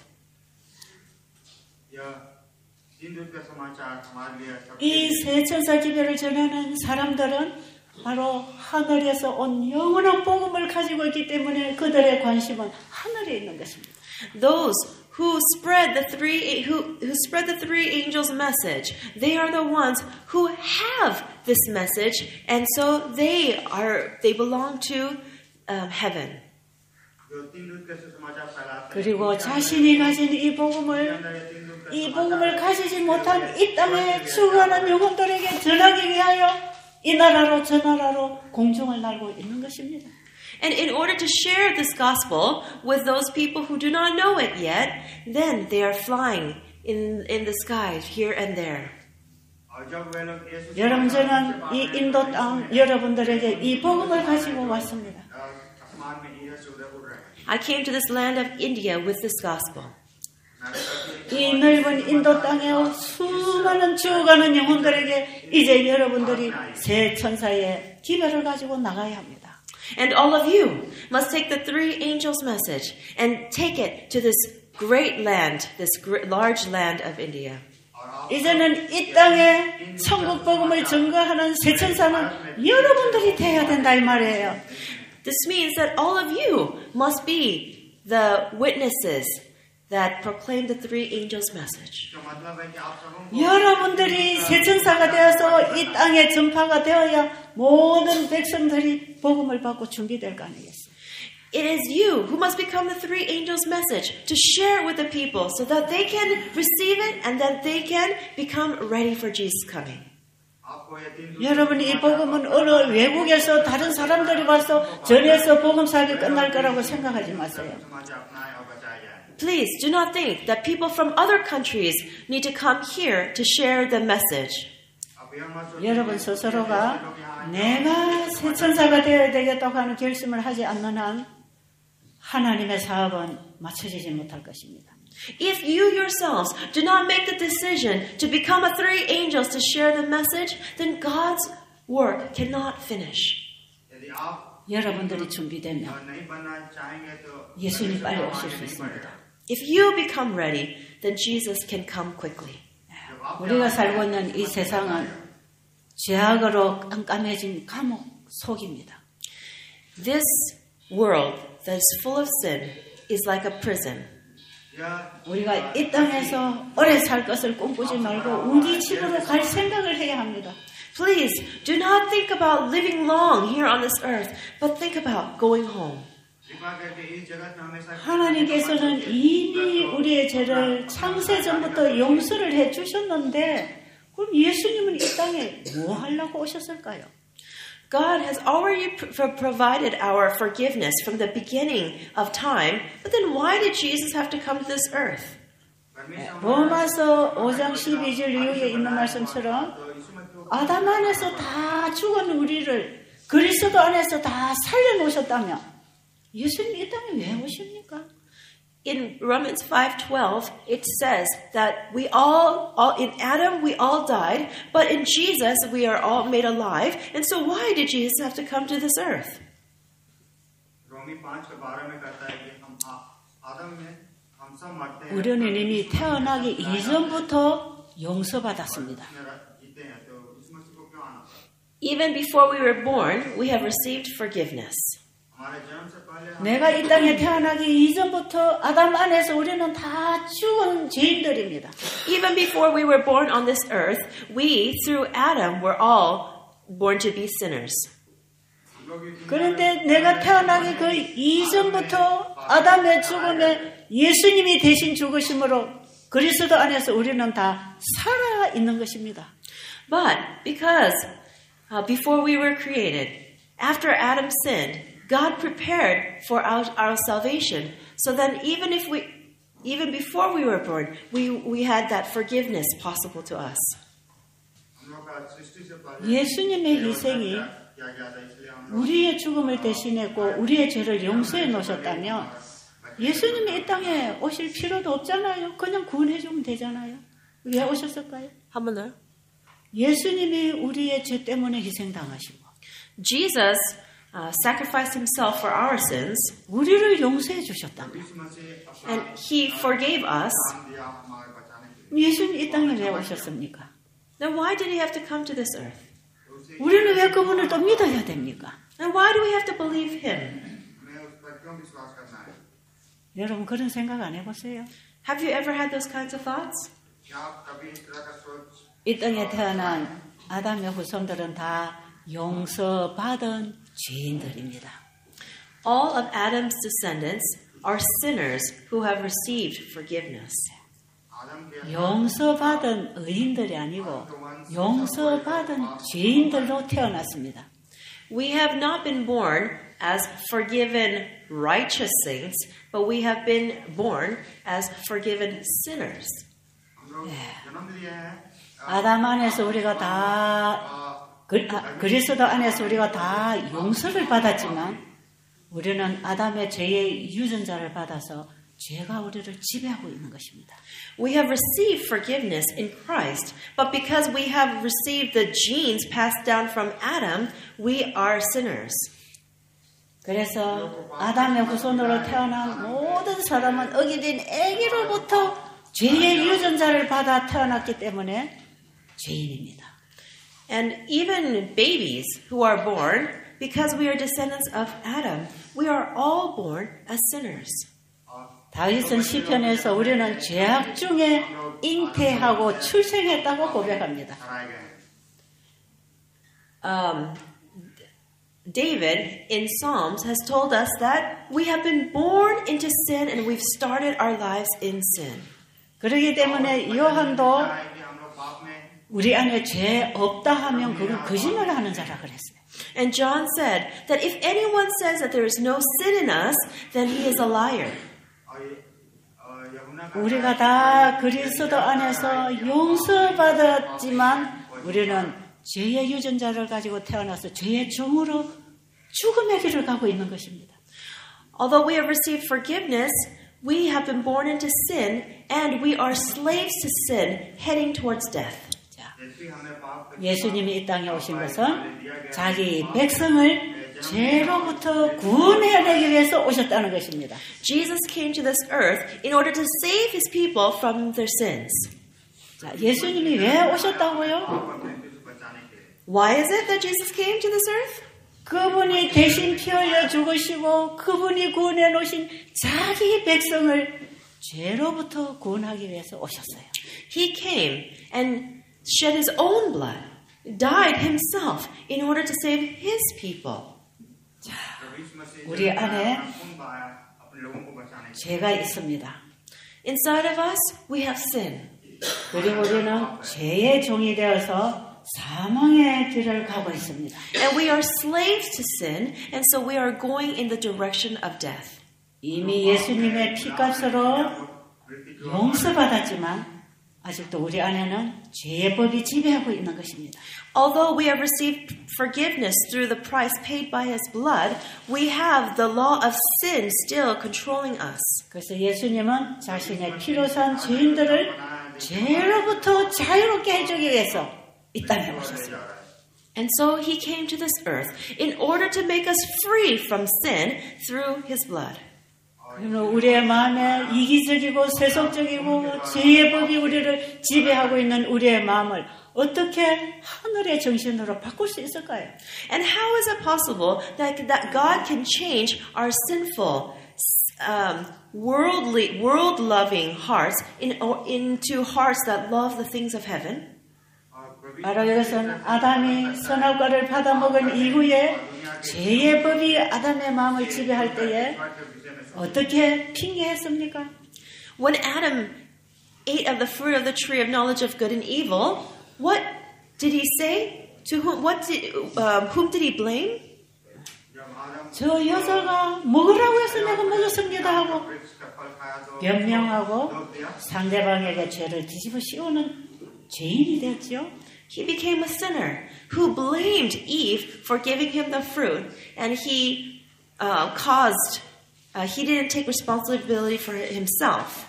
이 새 천사 기별을 전하는 사람들은 바로 하늘에서 온 영원한 복음을 가지고 있기 때문에 그들의 관심은 하늘에 있는 것입니다. Those who spread the three angels' message, they are the ones who have this message, and so they belong to heaven. 그리고 자신이 가진 이 복음을 가지지 못한 이 땅에 죽어가는 영혼들에게 전하기 위하여 이 나라로 저 나라로 공중을 날고 있는 것입니다. And in order to share this gospel with those people who do not know it yet, then they are flying in the sky here and there. 여러분, 저는 이 인도 땅 여러분들에게 이 복음을 가지고 왔습니다. I came to this land of India with this gospel. 이 넓은 인도 땅에 수많은 죽어가는 영혼들에게 이제 여러분들이 새 천사의 기별을 가지고 나가야 합니다. And all of you must take the three angels' message and take it to this great land, this large land of India. 이제는 이 땅에 천국 복음을 증거하는 새 천사는 여러분들이 돼야 된다 이 말이에요. This means that all of you must be the witnesses that proclaim the three angels' message. 여러분들이 새 천사가 되어서 이 땅에 전파가 되어야 모든 백성들이 복음을 받고 준비될 거 아니겠어요? It is you who must become the three angels' message to share it with the people so that they can receive it and that they can become ready for Jesus' coming. 여러분, 이 복음은 어느 외국에서 다른 사람들이 와서 전해서 복음 사역이 끝날 거라고 생각하지 마세요. Please do not think that people from other countries need to come here to share the message. 여러분 스스로가 내가 새 천사가 되어야 되겠다고 하는 결심을 하지 않는 한 하나님의 사업은 맞춰지지 못할 것입니다. If you yourselves do not make the decision to become a three angels to share the message, then God's work cannot finish. 여러분들이 준비되면 예수님 빨리 오실 수 있습니다. If you become ready, then Jesus can come quickly. 우리가 살고 있는 이 세상은 죄악으로 깜깜해진 감옥 속입니다. This world that is full of sin is like a prison. 우리가 이 땅에서 오래 살 것을 꿈꾸지 말고 우리 집으로 갈 생각을 해야 합니다. Please do not think about living long here on this earth, but think about going home. 하나님께서는 이미 우리의 죄를 창세전부터 용서를 해주셨는데 그럼 예수님은 이 땅에 뭐 하려고 오셨을까요? God has already provided our forgiveness from the beginning of time, but then why did Jesus have to come to this earth? 로마서 5장 12절 이후에 있는 말씀처럼 아담 안에서 다 죽은 우리를 그리스도 안에서 다 살려놓으셨다며 예수님 이 땅에 왜 오십니까? In Romans 5:12, it says that we all in Adam we all died, but in Jesus we are all made alive. And so why did Jesus have to come to this earth? 우리는 이미 태어나기 이전부터 용서받았습니다. Even before we were born, we have received forgiveness. 내가 이 땅에 태어나기 이전부터 아담 안에서 우리는 다 죽은 죄인들입니다. Even before we were born on this earth, we, through Adam, were all born to be sinners. 그런데 내가 태어나기 그 이전부터 아담의 죽음에 예수님이 대신 죽으심으로 그리스도 안에서 우리는 다 살아 있는 것입니다. But because before we were created, after Adam sinned, God prepared for our salvation. So then even before we were born, we had that forgiveness possible to us. 예수님의 희생이 우리의 죽음을 대신했고 우리의 죄를 용서해 놓으셨다면 예수님이 이 땅에 오실 필요도 없잖아요. 그냥 구원해 주면 되잖아요. 왜 오셨을까요? 한 번 더요. 예수님이 우리의 죄 때문에 희생당하시고 Jesus sacrificed himself for our sins. 우리를 용서해 주셨다면 And he forgave us. 예수님 이 땅에 왜 오셨습니까? Then why did he have to come to this earth? 우리는 왜 그분을 또 믿어야 됩니까? And why do we have to believe him? 여러분 그런 생각 안 해보세요? Have you ever had those kinds of thoughts? 이 땅에 태어난 아담의 후손들은 다 용서받은 죄인들입니다. All of Adam's descendants are sinners who have received forgiveness. 용서받은 의인들이 아니고 용서받은 죄인들로 태어났습니다. We have not been born as forgiven righteous saints, but we have been born as forgiven sinners. 아담 안에서 우리가 다 그리스도 안에서 우리가 다 용서를 받았지만 우리는 아담의 죄의 유전자를 받아서 죄가 우리를 지배하고 있는 것입니다. We have received forgiveness in Christ, but because we have received the genes passed down from Adam, we are sinners. 그래서 아담의 후손으로 태어난 모든 사람은 어기된 아기로부터 죄의 유전자를 받아 태어났기 때문에 죄인입니다. And even babies who are born, because we are descendants of Adam, we are all born as sinners. 다윗은 시편에서 우리는 죄악 중에 잉태하고 출생했다고 고백합니다. David in Psalms has told us that we have been born into sin and we've started our lives in sin. 그렇기 때문에 요한도 우리 안에 죄 없다 하면 그건 거짓말을 하는 자라 그랬어요. And John said that if anyone says that there is no sin in us, then he is a liar. 우리가 다 그리스도 안에서 용서받았지만 우리는 죄의 유전자를 가지고 태어나서 죄의 종으로 죽음의 길을 가고 있는 것입니다. Although we have received forgiveness, we have been born into sin and we are slaves to sin, heading towards death. 예수님이 이 땅에 오신 것은 자기 백성을 죄로부터 구원해내기 위해서 오셨다는 것입니다. Jesus came to this earth in order to save his people from their sins. 자, 예수님이 왜 오셨다고요? Why is it that Jesus came to this earth? 그분이 대신 피 흘려 죽으시고 그분이 구원해 놓으신 자기 백성을 죄로부터 구원하기 위해서 오셨어요. He came and shed his own blood, died himself in order to save his people. 우리 안에 죄가 있습니다. Inside of us, we have sin. 그리고 우리는 죄의 종이 되어서 사망의 길을 가고 있습니다. And we are slaves to sin, and so we are going in the direction of death. 이미 예수님의 피값으로 용서받았지만 아직도 우리 안에는 죄의 법이 지배하고 있는 것입니다. Although we have received forgiveness through the price paid by his blood, we have the law of sin still controlling us. 그래서 예수님은 자신의 피로 산 죄인들을 죄로부터 자유롭게 해주기 위해서 이 땅에 오셨습니다. And so he came to this earth in order to make us free from sin through his blood. 우리의 마음에 이기적이고 세속적이고 죄의 법이 우리를 지배하고 있는 우리의 마음을 어떻게 하늘의 정신으로 바꿀 수 있을까요? And how is it possible that God can change our sinful, world-loving hearts into hearts that love the things of heaven? 바로 이것은 아담이 선악과를 받아먹은 이후에 죄의 법이 아담의 마음을 지배할 때에 어떻게 핑계했습니까? When Adam ate of the fruit of the tree of knowledge of good and evil, what did he say? To whom? Whom did he blame? 저 여자가 먹으라고 해서 내가 먹었습니다 하고 변명하고 상대방에게 죄를 뒤집어 씌우는 죄인이 됐죠. He became a sinner who blamed Eve for giving him the fruit, and he didn't take responsibility for himself.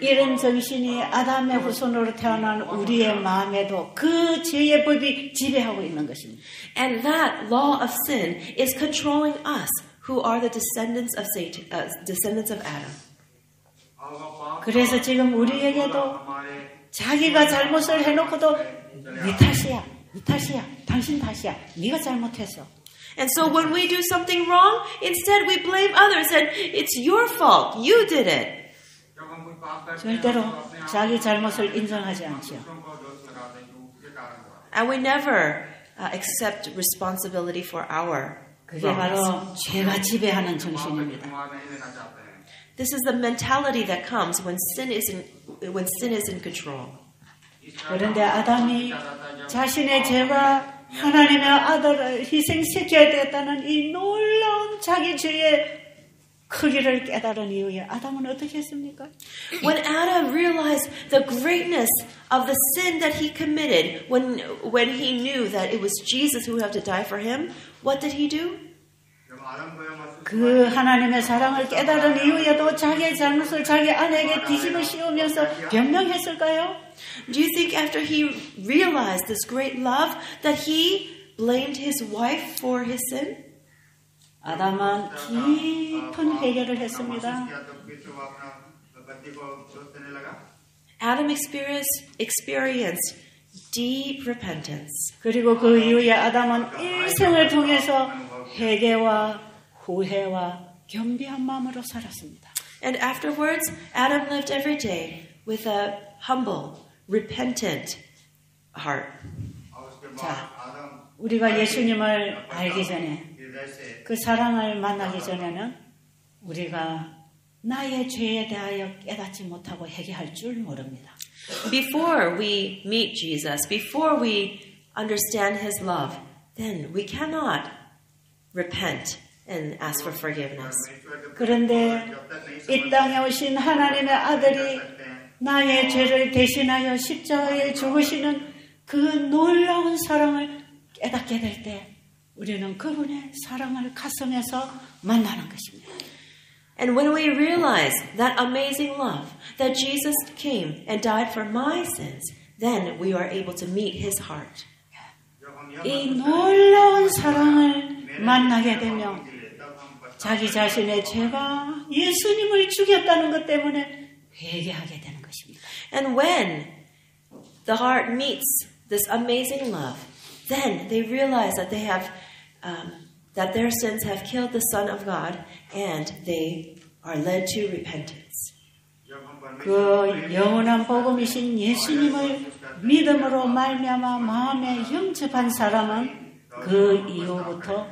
이런 정신이 아담의 후손으로 태어난 우리의 마음에도 그 죄의 법이 지배하고 있는 것입니다. And that law of sin is controlling us, who are the descendants of Satan, descendants of Adam. 그래서 지금 우리에게도 자기가 잘못을 해놓고도 네 탓이야, 당신 탓이야, 네가 잘못했어. And so when we do something wrong, instead we blame others and it's your fault, you did it. 절대로 자기 잘못을 인정하지 않죠. And we never accept responsibility for our 그게 바로 죄가 지배하는 정신입니다. This is the mentality that comes when sin is in control. 그런데 아담이 자신의 죄가 하나님의 아들을 희생시켜야 되겠다는 이 놀라운 자기 죄의 크기를 깨달은 이후에 아담은 어떻게 했습니까? When Adam realized the greatness of the sin that he committed, when he knew that it was Jesus who would have to die for him, what did he do? 그 하나님의 사랑을 깨달은 이후에도 자기의 잘못을 자기 아내에게 뒤집어 씌우면서 변명했을까요? Do you think after he realized this great love that he blamed his wife for his sin? 아담은 깊은 회개를 했습니다. Adam experienced deep repentance. 그리고 그 이후에 아담은 일생을 통해서 회개와 후회와 겸비한 마음으로 살았습니다. And afterwards, Adam lived every day with a humble, repentant heart. 자, 우리가 예수님을 알기 전에 그 사랑을 만나기 전에는 우리가 나의 죄에 대하여 깨닫지 못하고 회개할 줄 모릅니다. Before we meet Jesus, before we understand His love, then we cannot repent and ask for forgiveness. 그런데 이 땅에 오신 하나님의 아들이 나의 죄를 대신하여 십자가에 죽으시는 그 놀라운 사랑을 깨닫게 될 때 우리는 그분의 사랑을 가슴에서 만나는 것입니다. And when we realize that amazing love, that Jesus came and died for my sins, then we are able to meet His heart. 이 놀라운 사랑을 만나게 되면 자기 자신의 죄가 예수님을 죽였다는 것 때문에 회개하게 되는 것입니다. And when the heart meets this amazing love, then they realize that they have that their sins have killed the Son of God, and they are led to repentance. 그 영원한 복음이신 예수님을 믿음으로 말미암아 마음에 영접한 사람은 그 이후부터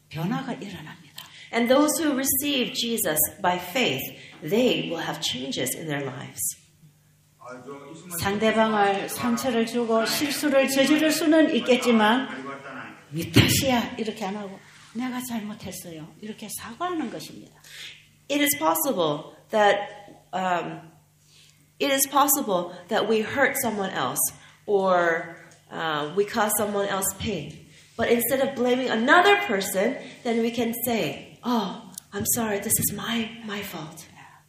변화가 일어납니다. And those who receive Jesus by faith, they will have changes in their lives. 상대방을 상처를 주고 실수를 저지를 수는 있겠지만 네 탓이야 이렇게 안 하고 내가 잘못했어요 이렇게 사과하는 것입니다. It is possible that we hurt someone else or we cause someone else pain. But instead of blaming another person, then we can say, "Oh, I'm sorry. This is my fault."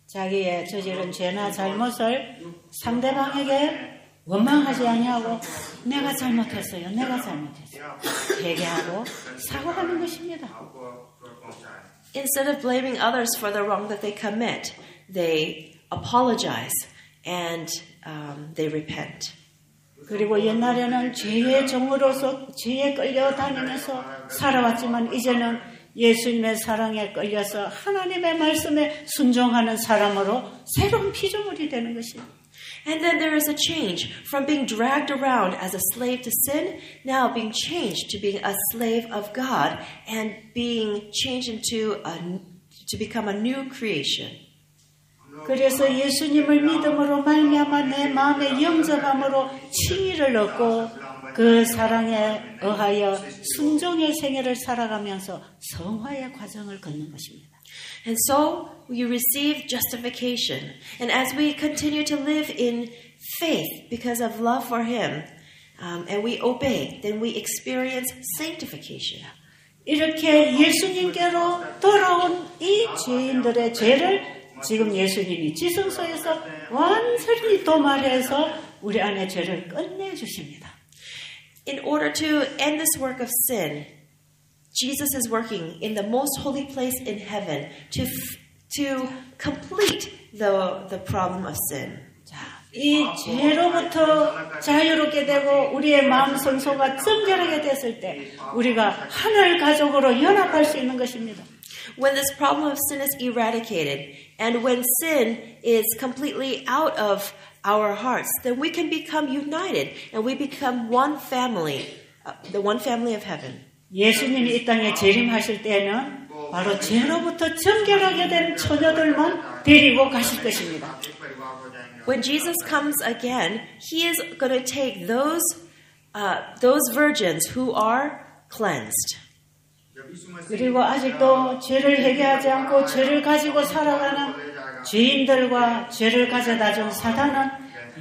자기의 저지른 죄나 잘못을 상대방에게 원망하지 아니하고 내가 잘못했어요. 내가 잘못했어요. 회개하고 사과하는 것입니다. Instead of blaming others for the wrong that they commit, they apologize and they repent. 그리고 옛날에는 죄의 종으로서 죄에 끌려다니면서 살아왔지만 이제는 예수님의 사랑에 끌려서 하나님의 말씀에 순종하는 사람으로 새로운 피조물이 되는 것입니다. And then there is a change from being dragged around as a slave to sin, now being changed to being a slave of God and being changed to become a new creation. 그래서 예수님을 믿음으로 말미암아 내 마음에 영접함으로 칭의를 얻고 그 사랑에 의하여 순종의 생애를 살아가면서 성화의 과정을 걷는 것입니다. And so we receive justification. And as we continue to live in faith because of love for Him, and we obey, then we experience sanctification. 이렇게 예수님께로 돌아온 이 죄인들의 죄를 지금 예수님이 지성소에서 완전히 도말해서 우리 안에 죄를 끝내주십니다. In order to end this work of sin, Jesus is working in the most holy place in heaven to complete the problem of sin. 이 죄로부터 자유롭게 되고 우리의 마음 성소가 정결하게 됐을 때 우리가 하늘 가족으로 연합할 수 있는 것입니다. When this problem of sin is eradicated and when sin is completely out of our hearts, then we can become united and we become one family, the one family of heaven. 예수님이 이 땅에 재림하실 때는 바로 죄로부터 정결하게 된 처녀들만 데리고 가실 것입니다. when Jesus comes again, he is going to take those virgins who are cleansed. 그리고 아직도 죄를 회개하지 않고 죄를 가지고 살아가는 죄인들과 죄를 가져다 준 사단은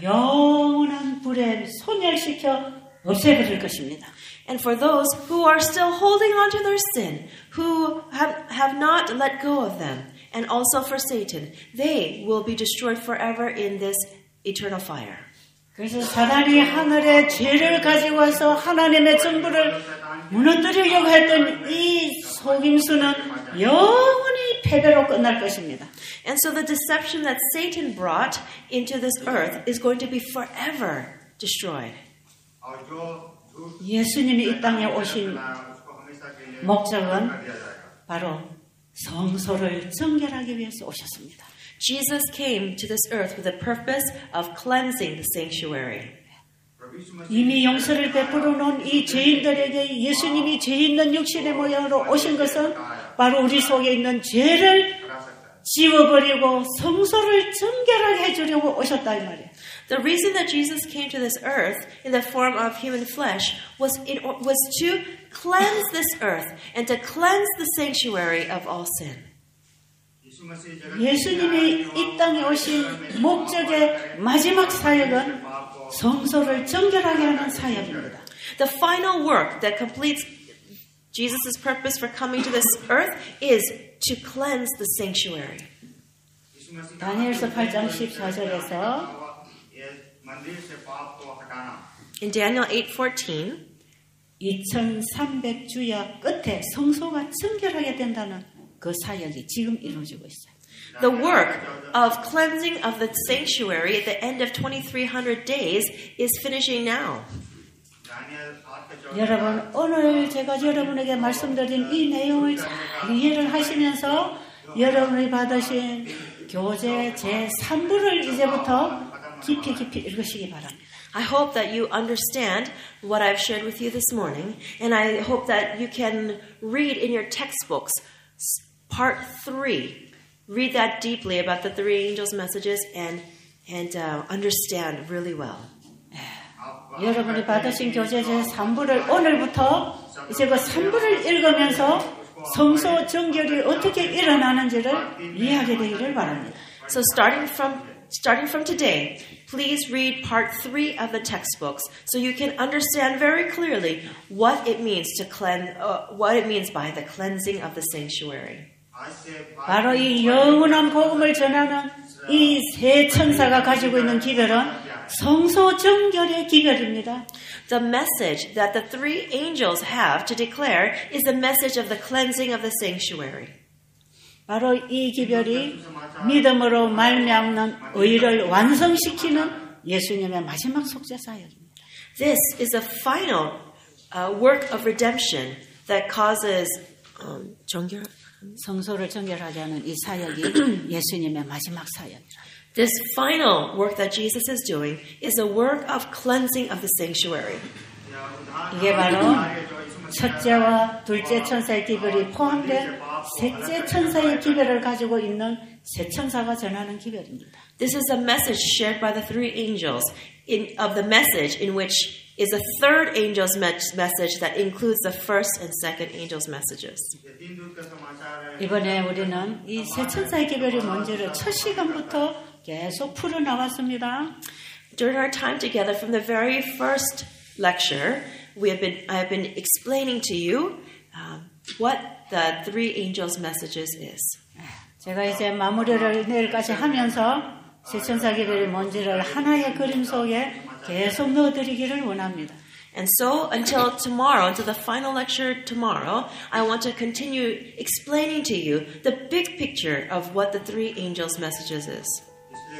영원한 불에 소멸시켜 없애버릴 것입니다. And for those who are still holding on to their sin, who have not let go of them, and also for Satan, they will be destroyed forever in this eternal fire. 그래서 사단이 하늘에 죄를 가지고 와서 하나님의 정부를 무너뜨리려고 했던 이 속임수는 영원히 패배로 끝날 것입니다. And so the deception that Satan brought into this earth is going to be forever destroyed. 예수님이 이 땅에 오신 목적은 바로 성소를 정결하기 위해서 오셨습니다. Jesus came to this earth with the purpose of cleansing the sanctuary. 이미 용서를 베풀어 놓은 이 죄인들에게 예수님이 죄 있는 육신의 모양으로 오신 것은 바로 우리 속에 있는 죄를 지워버리고 성소를 정결하게 해주려고 오셨다 이 말이에요. The reason that Jesus came to this earth in the form of human flesh was to cleanse this earth and to cleanse the sanctuary of all sin. 예수님이 이 땅에 오신 목적의 마지막 사역은 성소를 정결하게 하는 사역입니다. The final work that completes Jesus' purpose for coming to this earth is to cleanse the sanctuary. 다니엘서 8장 14절에서 In Daniel 8:14, 2300주야 끝에 성소가 정결하게 된다는 그 사역이 지금 이루어지고 있어요. the work of cleansing of the sanctuary at the end of 2300 days is finishing now. 여러분, 오늘 제가 여러분에게 말씀드린 이 내용을 잘 이해를 하시면서 여러분이 받으신 교재 제3부를 이제부터 깊이 읽으시기 바랍니다. I hope that you understand what I've shared with you this morning, and I hope that you can read in your textbooks part 3. Read that deeply about the three angels' messages and understand really well. 여러분이 받으신 교재 제3부를 오늘부터 이제 그 3부를 읽으면서 성소 정결이 어떻게 일어나는지를 이해하게 되기를 바랍니다. So starting from today, please read part 3 of the textbooks so you can understand very clearly what it means to what it means by the cleansing of the sanctuary. 바로 이 영원한 복음을 전하는 이 세 천사가 가지고 있는 기별은 성소 정결의 기별입니다. The message that the three angels have to declare is the message of the cleansing of the sanctuary. 바로 이 기별이 믿음으로 말미암는 의를 완성시키는 예수님의 마지막 속죄 사역입니다. This is a final work of redemption that causes 성소를 정결하게 하는 이 사역이 예수님의 마지막 사역이라. This final work that Jesus is doing is a work of cleansing of the sanctuary. 이게 바로 첫째와 둘째 천사의 기별이 포함된 셋째 천사의 기별을 가지고 있는 세 천사가 전하는 기별입니다. This is a message shared by the three angels of the message in which is a third angel's message that includes the first and second angel's messages. 이번에 우리는 이 세 천사의 기별이 뭔지를 첫 시간부터 계속 풀어나왔습니다. During our time together from the very first lecture, I have been explaining to you what the three angels' messages is. 제가 이제 마무리를 내일까지 하면서 세 천사 기별이 뭔지를 하나의 그림 속에 계속 넣어드리기를 원합니다. And so until tomorrow, until the final lecture tomorrow, I want to continue explaining to you the big picture of what the three angels' messages is.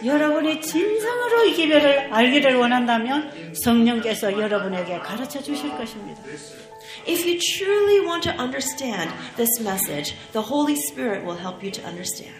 여러분이 진정으로 이 기별을 알기를 원한다면 성령께서 여러분에게 가르쳐 주실 것입니다. If you truly want to understand this message, the Holy Spirit will help you to understand.